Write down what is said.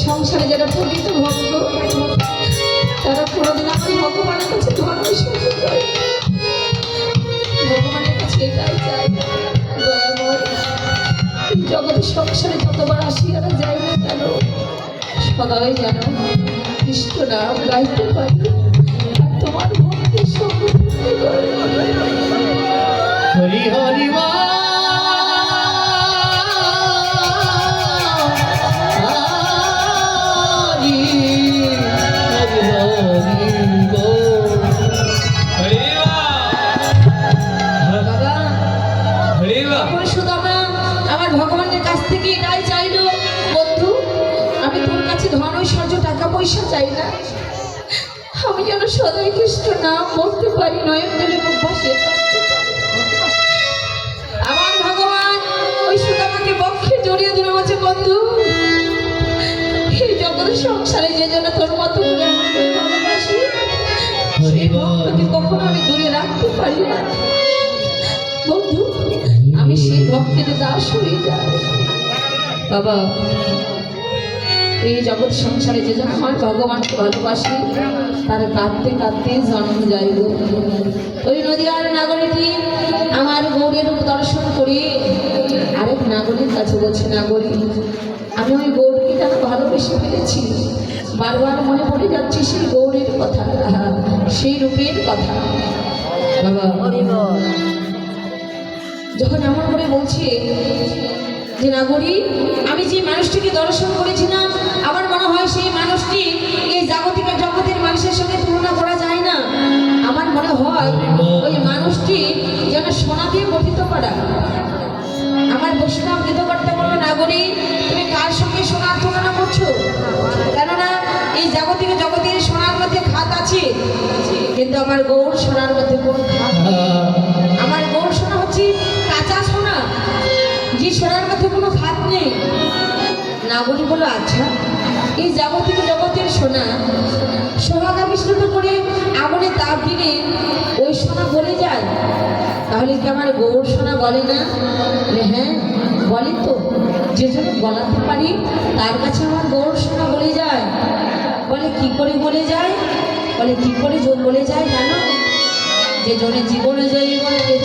সংসারে যারা প্রকৃত ভক্ত তারা কোনোদিন আমার ভগবানের কাছে ধর্ম সংযোগ করে ভগবানের কাছে এটাই চাই জগতের সংসারে যতবার আসিয়ারা যাই না কেন সদাই যেন কৃষ্ণ নাম গাইতে পারি আর তোমার ভক্তির সঙ্গে হরি হরি মা পয়সা চাই না আমি যেন সদাই কৃষ্ণ নাম বলতে পারি নয়ন জলে মুখ ভাসিয়ে আমার ভগবান ওই সুদামাকে বক্ষে জড়িয়ে ধরে বলছে বন্ধু এই জগতের সংসারে যে জন্য তোর মতো করে ভালোবাসি সেই ভক্তকে কখনো আমি দূরে রাখতে পারি না বন্ধু আমি সেই ভক্তের দাস হয়ে যাই বাবা, এই জগৎ সংসারে যে জন আমার ভগবানকে ভালোবাসি তার কাঁদতে কাঁদতে জন্ম যাইব। ওই নদীয়ার নাগরীটি আমার গৌরের রূপ দর্শন করে আরেক নাগরীর কাছে বলছে, নাগরী আমি ওই গৌরকে যেন ভালোবেসে ফেলেছি, বারবার মনে পড়ে যাচ্ছে সেই গৌরের কথা, সেই রূপের কথা। বাবা যখন এমন করে বলছে যে নাগরী আমি যে মানুষটিকে দর্শন করেছিলাম আমার মনে হয় সেই মানুষটি এই জগতের মানুষের সঙ্গে তুলনা করা যায় না। আমার মনে হয় ওই মানুষটি যেন সোনা দিয়ে গঠিত করা। আমার বৈষ্ণব গীতকর্তা বলল, নাগরী তুমি কার সঙ্গে সোনার তুলনা করছো? কেননা এই জগতের সোনার মধ্যে খাত আছে, কিন্তু আমার গৌর সোনার মধ্যে কোনো খাত নেই। আমার গৌর সোনা হচ্ছে কাঁচা সোনা, যে সোনার মধ্যে কোনো খাত নেই। নাগরী বলো, আচ্ছা এই জগতের সোনা সোহাগা মিশ্রিত করে আগুনে তাপ দিলে ওই সোনা গলে যায়, তাহলে কি আমার গৌর সোনা গলে না? হ্যাঁ বলে তো, যে জন্য গলাতে পারি তার কাছে আমার গৌর সোনা গলে যায়। বলে কি করে গলে যায়? বলে কি করে গলে যায় জানো? যে জনে জীবনে যাই বলে দেহ